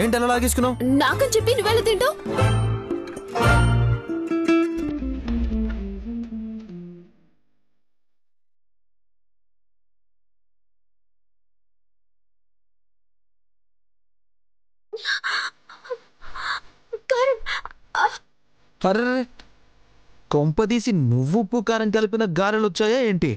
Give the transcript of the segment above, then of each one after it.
ఏంటి అలా లాగేసుకున్నావు? నాకని చెప్పి నువ్వెలా తింటావు? అరే, కొంపదీసి నువ్వు ఉప్పు కారం కలిపిన గారెలు వచ్చాయా ఏంటి?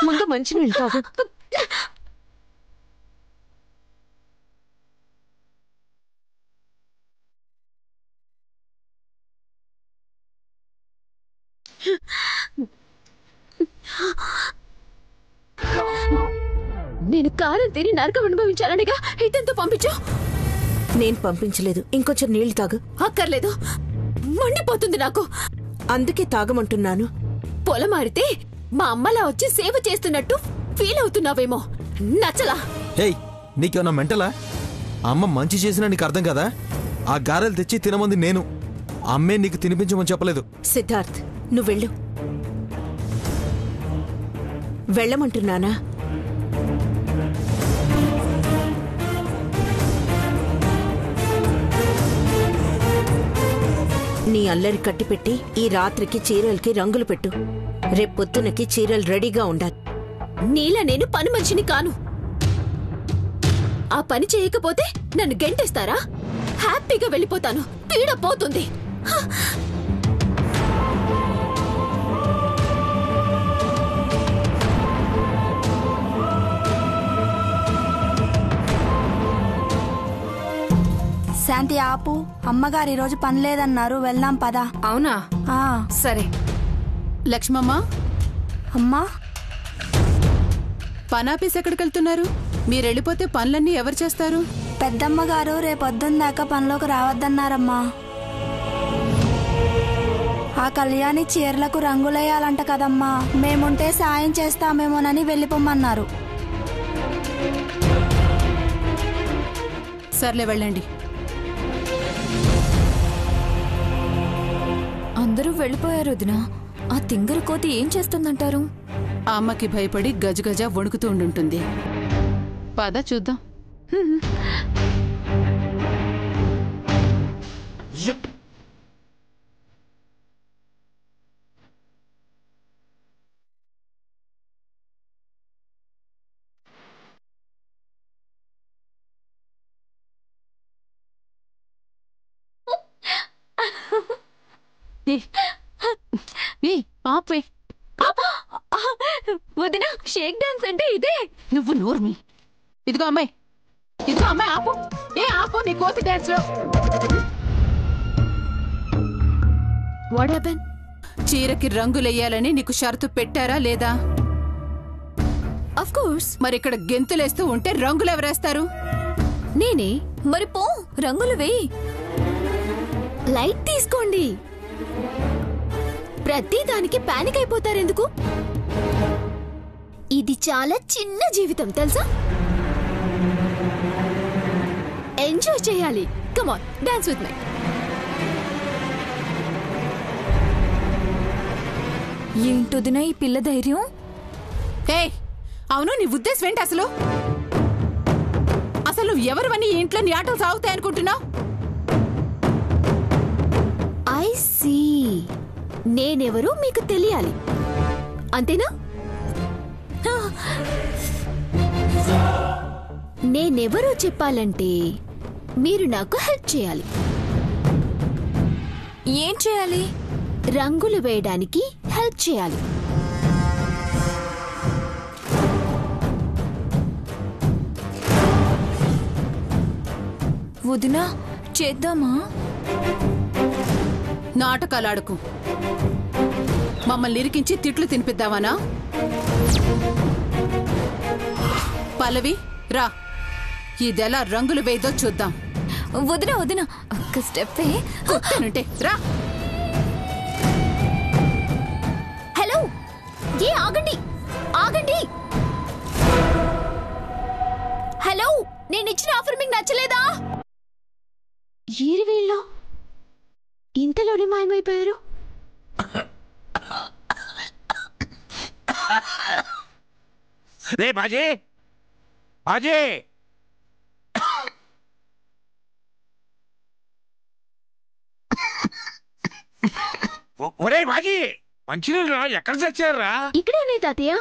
ముందు మంచి నీళ్ళు తాగు. నేను కారం తిని నరకం అనుభవించాలనిగా ఇతంతో పంపించు. నేను పంపించలేదు. ఇంకొంచెం నీళ్లు తాగు. అక్కర్లేదు, మండిపోతుంది నాకు. అందుకే తాగమంటున్నాను. పొలమారితే మా అమ్మలా వచ్చి సేవ చేస్తున్నట్టు ఫీల్ అవుతున్నావేమో. నచ్చలా? నీకేమన్నా మెంటలా? అమ్మ మంచి చేసినా నీకు అర్థం కదా? ఆ గారెలు తెచ్చి తినమంది నేను, అమ్మే నీకు తినిపించమని చెప్పలేదు. సిద్ధార్థ్, నువ్వు వెళ్ళు. వెళ్ళమంటున్నానా? నీ అల్లరి కట్టిపెట్టి ఈ రాత్రికి చీరలకి రంగులు పెట్టు. రేపొద్దునకి చీరలు రెడీగా ఉండాలి. నీలా నేను పని మనిషిని కాను. ఆ పని చేయకపోతే నన్ను గెంటేస్తారా? హ్యాపీగా వెళ్ళిపోతాను. పీడ పోతుంది. శాంతి ఆపు. అమ్మగారు ఈరోజు పని లేదన్నారు. వెళ్దాం పదా. అవునా? సరే. లక్ష్మమ్మ. అమ్మా, పనాపీస్ ఎక్కడికి వెళ్తున్నారు? మీరు వెళ్ళిపోతే పనులన్నీ ఎవరు చేస్తారు? పెద్దమ్మగారు రేపొద్దున దాకా పనిలోకి రావద్దన్నారమ్మా. ఆ కళ్యాణి చీరలకు రంగులేయాలంట కదమ్మా. మేముంటే సాయం చేస్తామేమోనని వెళ్ళిపోమన్నారు. సర్లే, వెళ్ళండి. అందరూ వెళ్ళిపోయారు వదినా. ఆ తింగర కోతి ఏం చేస్తుందంటారు? ఆ అమ్మకి భయపడి గజగజ వణుకుతూ ఉండుంటుంది. పద చూద్దాం. వదినా, షేక్ డాన్స్ అంటే ఇదే. నువ్వు నోర్మి. ఇదిగో అమ్మాయి, ఆపు. ఆపు నీ కోతి డాన్స్ లో. What happen? చీరకి రంగులెయ్యాలని నీకు షరతు పెట్టారా లేదా? Of course. మరి ఇక్కడ గెంతులేస్తూ ఉంటే రంగులు ఎవరేస్తారు? నేనే. మరి పో, రంగులు వేయి. లైట్ తీసుకోండి. ప్రతి దానికి పానిక్ అయిపోతారెందుకు? ఇది చాలా చిన్న జీవితం తెలుసా? ఎంజాయ్ చేయాలి. Come on, dance with me. ఏంటొదినా ఈ పిల్ల ధైర్యం? అవును, నీ ఉద్దేశం ఏంటి అసలు? నువ్వు ఎవరివని ఇంట్లో నీ ఆటలు సాగుతాయనుకుంటున్నావు? I see. నేనెవరో మీకు తెలియాలి, అంతేనా? నేనెవరో చెప్పాలంటే మీరు నాకు హెల్ప్ చేయాలి. ఏం చేయాలి? రంగులు వేయడానికి హెల్ప్ చేయాలి. వదినా, చేద్దామా? నాటకాలాడకు. మమ్మల్ని ఇరికించి తిట్లు తినిపిద్దామనా? పల్లవి రా, ఇదెలా రంగులు వేయదో చూద్దాం. వదినా, ఒక్క స్టెప్ రా. నేనిచ్చిన ఆఫర్ మీకు నచ్చలేదా? ఏరి వీళ్ళు ఇంతలోనే మాయమైపోయారు. రే బాజీ, బాజీ, ఒరే బాజీ, మంచినీళ్ళు ఎక్కడ తెచ్చారా? ఇక్కడే ఉన్నాయి తాతయ్య,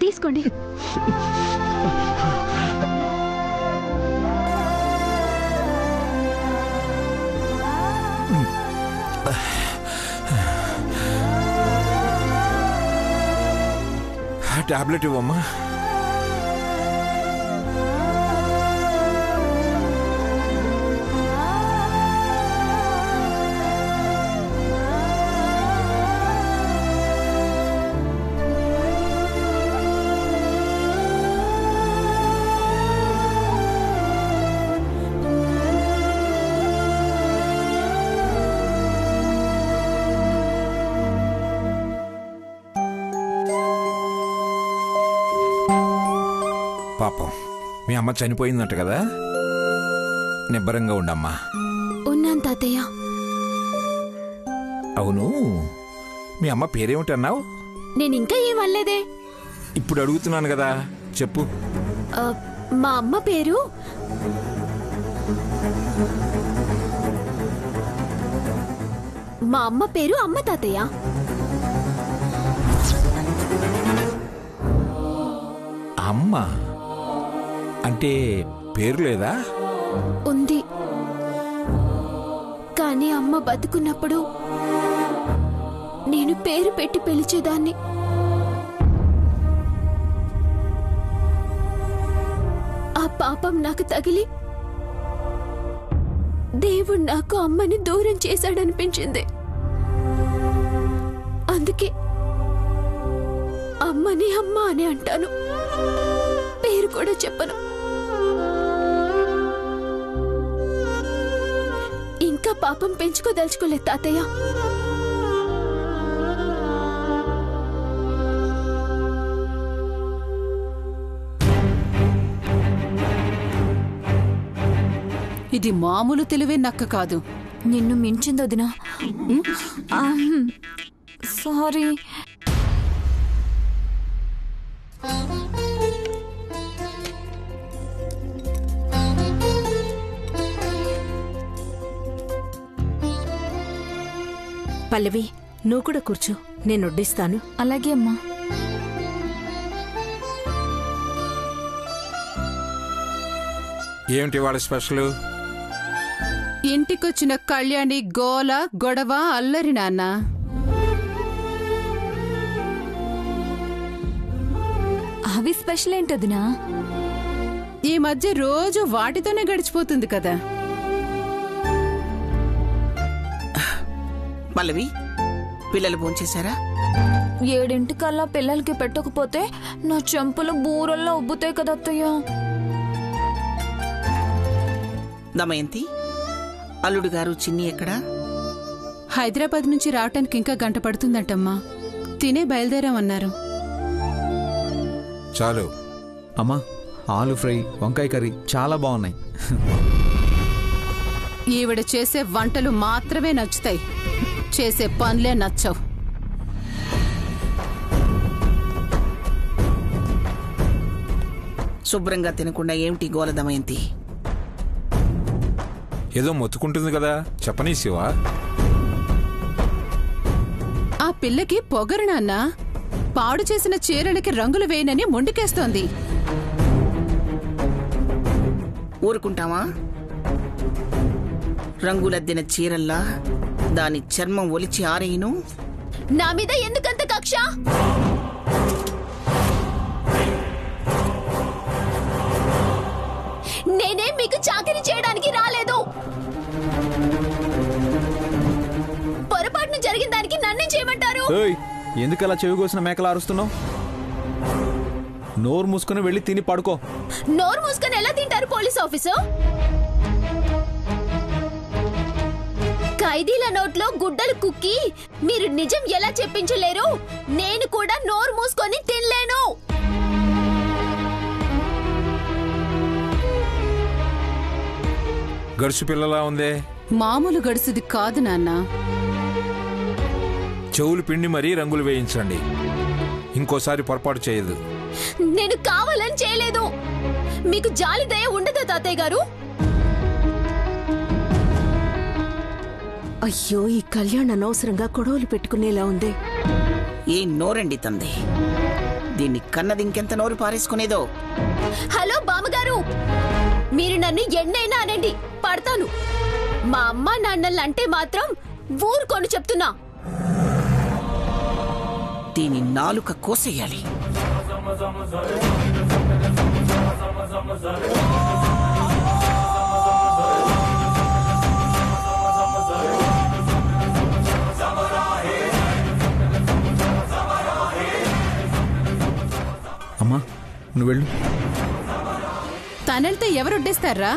తీసుకోండి. టాబ్లెట్ ఇవ్వమ్మా. పాపం మీ అమ్మ చనిపోయిందంట కదా, నిబ్బరంగా ఉండమ్మా. ఉన్నాను తాతయ్య. అవును, మీ అమ్మ పేరేమిటన్నావు? నేను ఇంకా ఏం అనలేదే. ఇప్పుడు అడుగుతున్నాను కదా, చెప్పు. మా అమ్మ పేరు అమ్మ తాతయ్య. అమ్మ అంటే పేరు లేదా? ఉంది, కానీ అమ్మ బతుకున్నప్పుడు నేను పేరు పెట్టి పిలిచేదాన్ని. ఆ పాపం నాకు తగిలి దేవుడు నాకు అమ్మని దూరం చేశాడనిపించింది. అందుకే అమ్మని అమ్మ అని అంటాను, పేరు కూడా చెప్పను. ఇంకా పాపం పెంచుకోదలుచుకోలేదు తాతయ్య. ఇది మామూలు తెలివే నక్క కాదు. నిన్ను మించిందొదినా. సారీ. పల్లవి, నువ్వు కూడా కూర్చో, నేను వడ్డిస్తాను. అలాగే అమ్మా. ఏమిటి వాళ్ళ స్పెషల్? ఇంటికొచ్చిన కళ్యాణి గోల గొడవ అల్లరి నాన్న. అవి స్పెషల్ ఏంటదినా? ఈ మధ్య రోజు వాటితోనే గడిచిపోతుంది కదా. పల్లవి, పిల్లలు భోంచేశారా? 7 పిల్లలకి పెట్టకపోతే నా చెంపలు బూరల్లో ఉబ్బుతాయి కదా అత్తయ్య. దమయంతి, అల్లుడు గారు చిన్ని ఎక్కడా? హైదరాబాద్ నుంచి రావటానికి ఇంకా గంట పడుతుందంటమ్మా. తినే బయలుదేరామన్నారు. చాలు అమ్మా, ఆలు ఫ్రై, వంకాయ కర్రీ చాలా బాగున్నాయి. ఈవిడ చేసే వంటలు మాత్రమే నచ్చుతాయి, చేసే పనులే నచ్చవు. శుభ్రంగా తినకుండా ఏమిటి గోల దమయంతి? ఏదో మొత్తుకుంటుంది కదా, చెప్పనీ శివ. ఆ పిల్లకి పొగరు నాన్న. పాడు చేసిన చీరలకి రంగులు వేయనని మొండికేస్తోంది. ఊరుకుంటావా? రంగులద్దిన చీరల్లా దాని చర్మం ఒలిచి ఆరేయును. నా మీద ఎందుకంత కక్ష? నేనే మీకు చాకరీ చేయడానికి రాలేదు. పొరపాటున జరిగిన దానికి నన్నేం చేయమంటారు? ఎందుకు అలా చెవి కోసిన మేకలు అరుస్తున్నావు? నోరు మూసుకుని వెళ్ళి తిని పడుకో. నోరు మూసుకొని ఎలా తింటారు పోలీస్ ఆఫీసర్? ఖైదీల నోట్లో గుడ్డలు కుక్కి మీరు నిజం ఎలా చెప్పించలేరు? నేను కూడా నోరు మూసుకొని తినలేను. గడుసు పిల్లలా ఉందే. మామూలు గడుసుది కాదు నాన్న. చెవులు పిండి మరీ రంగులు వేయించండి. ఇంకోసారి పొరపాటు చేయదు. నేను కావాలని చేయలేదు. మీకు జాలి దయ ఉండదా తాతయ్య గారు? అయ్యో, ఈ కళ్యాణ్ అనవసరంగా గొడవలు పెట్టుకునేలా ఉంది. ఏ నోరండి తంది, దీన్ని కన్నది ఇంకెంత నోరు పారేసుకునేదో. హలో బామ్మగారు, మీరు నన్ను ఎన్నైనా అనండి, పడతాను. మా అమ్మ నాన్నలంటే మాత్రం ఊరుకొని చెప్తున్నా. దీని నాలుక కోసేయాలి. అమ్మా నువ్వు వెళ్ళు. తనెళ్తే ఎవరు వడ్డేస్తారా?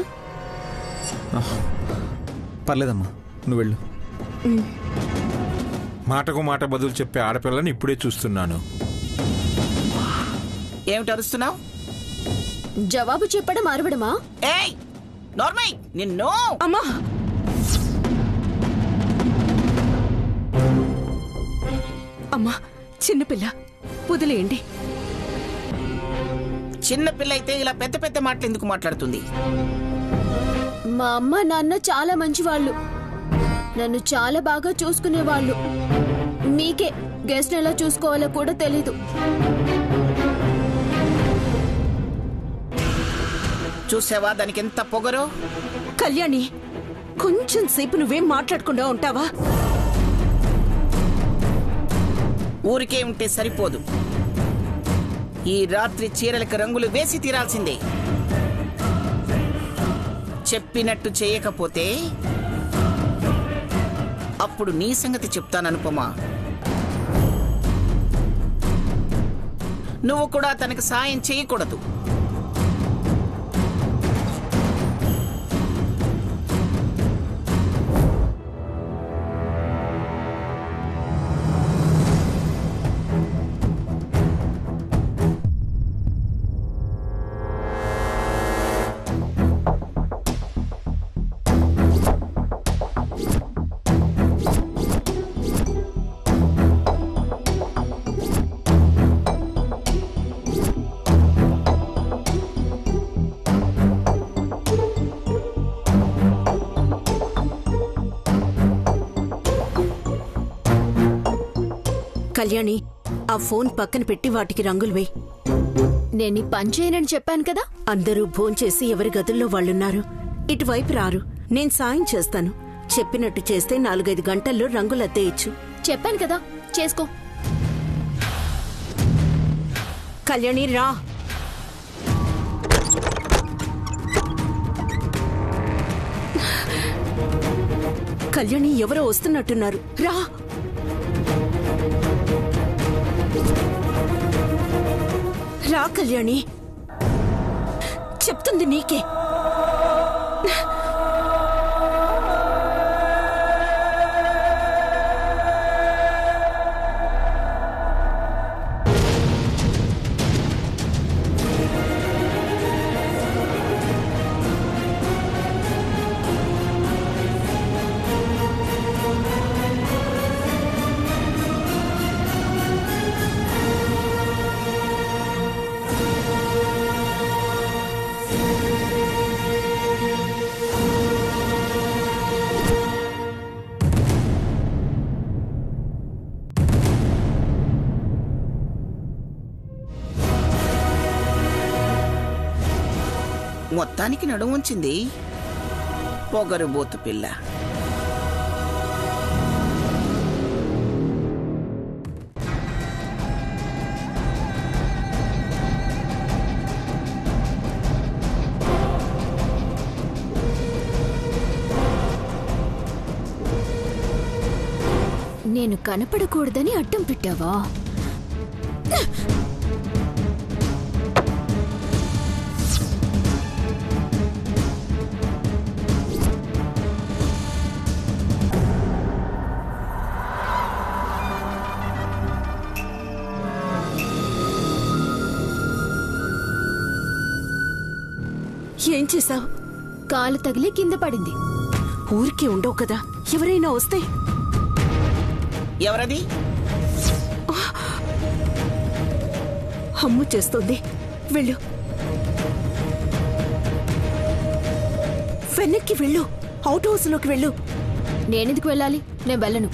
పర్లేదమ్మా, నువ్వు వెళ్ళు. మాటకు మాట బదులు చెప్పే ఆడపిల్లని ఇప్పుడే చూస్తున్నాను. ఏమిటి అరుస్తున్నావు? జవాబు చెప్పడం అరవడమా? ఏయ్ నార్మల్, నిన్ను. అమ్మా, అమ్మా, చిన్నపిల్ల, వదిలేయండి. చిన్నపిల్ల అయితే ఇలా పెద్ద పెద్ద మాటలు ఎందుకు మాట్లాడుతుంది? మా అమ్మ నాన్న చాలా మంచివాళ్ళు, నన్ను చాలా బాగా చూసుకునేవాళ్ళు. మీకే గెస్ట్ ఎలా చూసుకోవాలో కూడా తెలీదు. చూసావా దానికి ఎంత పొగరో? కళ్యాణి, కొంచెం సేపు నువ్వేం మాట్లాడకుండా ఉంటావా? ఊరికే ఉంటే సరిపోదు. ఈ రాత్రి చీరలకు రంగులు వేసి తీరాల్సిందే. చెప్పినట్టు చేయకపోతే అప్పుడు నీ సంగతి చెప్తాననుపమా. నువ్వు కూడా తనకు సాయం చేయకూడదు. కళ్యాణి, ఆ ఫోన్ పక్కన పెట్టి వాటికి రంగులు వేయి. నేను ఈ పని చేయనని చెప్పాను కదా. అందరూ భోంచేసి ఎవరి గదుల్లో వాళ్ళున్నారు. ఇటువైపు రారు, నేను సాయం చేస్తాను. చెప్పినట్టు చేస్తే 4-5 గంటల్లో రంగులు అద్దేయచ్చు. చెప్పాను కదా, చేసుకో. కళ్యాణి రా. కళ్యాణి, ఎవరో వస్తున్నట్టున్నారు, రా. రా కళ్యాణి, చెప్తుంది నీకే. మొత్తానికి నడుము ఉంచింది పొగరుబోతు పిల్ల. నేను కనపడకూడదని అడ్డం పెట్టావా? ఏం చేశావు? కాలు తగిలి కింద పడింది. ఊరికే ఉండవు కదా, ఎవరైనా వస్తే. ఎవరది? అమ్ము చేస్తుంది. వెళ్ళు, వెనక్కి వెళ్ళు, అవుట్ హౌస్ లోకి వెళ్ళు. నేనెందుకు వెళ్ళాలి? నేను వెళ్ళను.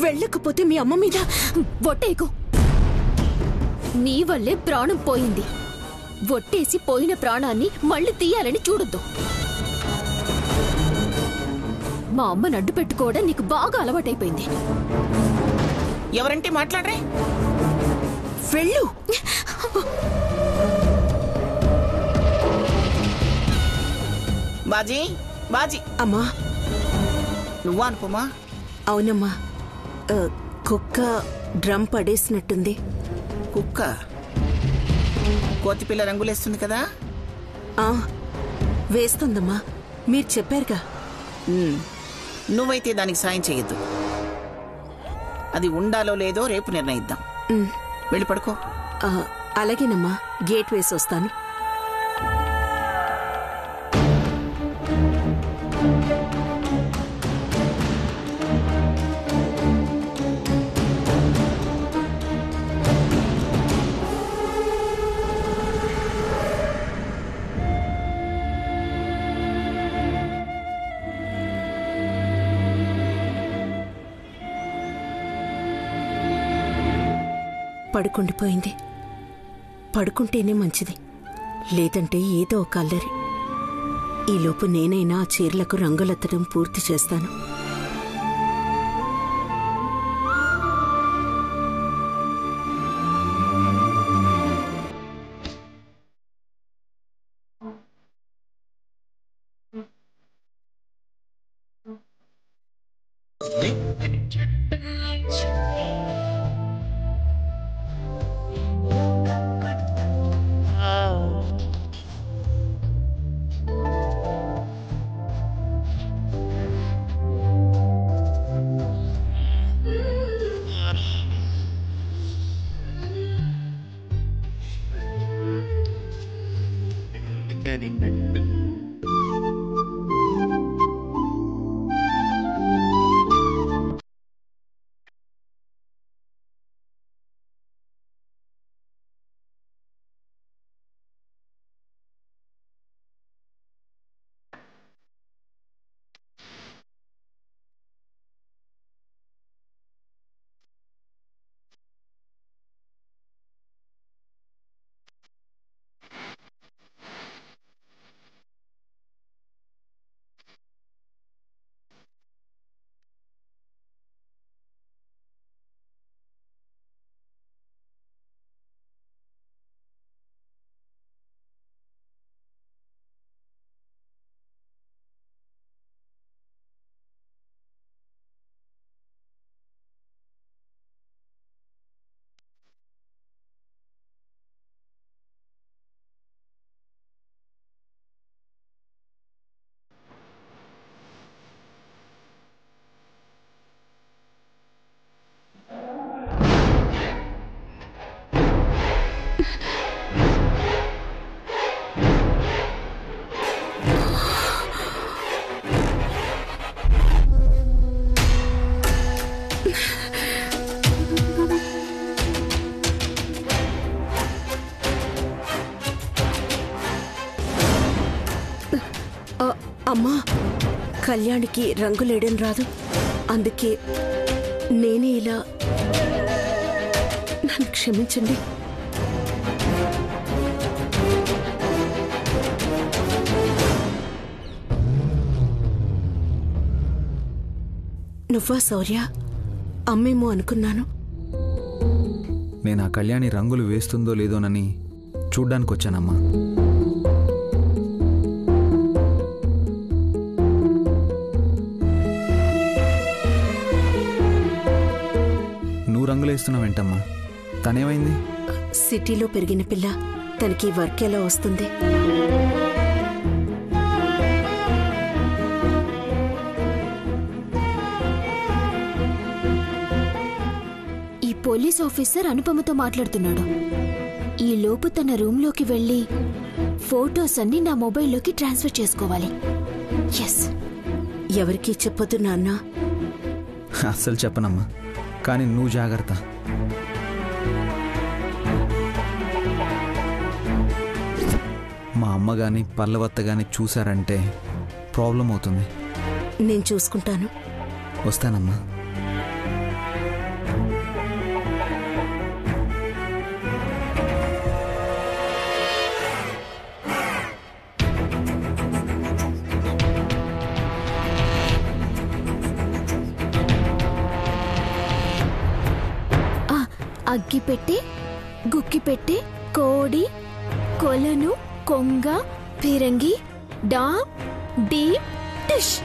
వెళ్ళకపోతే మీ అమ్మ మీద ఒట్టేకు. నీ వల్లే ప్రాణం పోయింది. ఒట్టేసి పోయిన ప్రాణాన్ని మళ్ళీ తీయాలని చూడొద్దు. మా అమ్మని అడ్డు పెట్టుకోవడం నీకు బాగా అలవాటైపోయింది. ఎవరంటే మాట్లాడరే? వెళ్ళు. బాజీ, బాజీ. అమ్మా. నువ్వా అనుపమా? అవునమ్మా. కుక్క డ్రమ్ పడేసినట్టుంది. కుక్క కోతిపిల్ల రంగులేస్తుంది కదా? వేస్తుందమ్మా, మీరు చెప్పారుగా. నువ్వైతే దానికి సాయం చేయొద్దు. అది ఉండాలో లేదో రేపు నిర్ణయిద్దాం. వెళ్ళి పడుకో. అలాగేనమ్మా, గేట్ వేసి వస్తాను. పడుకుండిపోయింది. పడుకుంటేనే మంచిది, లేదంటే ఏదో ఒక అల్లరి. ఈలోపు నేనైనా ఆ చీరలకు రంగులెత్తడం పూర్తి చేస్తాను. అమ్మా, కళ్యాణికి రంగులేయడం రాదు, అందుకే నేనే ఇలా. నన్ను క్షమించండి. నువ్వా శౌర్య? అమ్మేమో అనుకున్నాను. నేను ఆ కళ్యాణి రంగులు వేస్తుందో లేదోనని చూడ్డానికి వచ్చానమ్మా. నువ్వు రంగులేస్తున్నావేంటమ్మా? తనేమైంది? సిటీలో పెరిగిన పిల్ల, తనకి వర్క్ ఎలా వస్తుంది? పోలీస్ ఆఫీసర్ అనుపమతో మాట్లాడుతున్నాడు. ఈ లోపు తన రూమ్లోకి వెళ్ళి ఫోటోస్ అన్ని నా మొబైల్లోకి ట్రాన్స్ఫర్ చేసుకోవాలి. ఎస్. ఎవరికీ చెప్పొద్దు నాన్న. అస్సలు చెప్పనమ్మా, కానీ నువ్వు జాగ్రత్త. మా అమ్మ గాని పల్లవత్త గాని చూశారంటే ప్రాబ్లం అవుతుంది. నేను చూసుకుంటాను. వస్తానమ్మా. అగ్గి పెట్టి, గుక్కి పెట్టి, కోడి, కొలను, కొంగ, ఫిరంగి, డా, డీ, టిష్.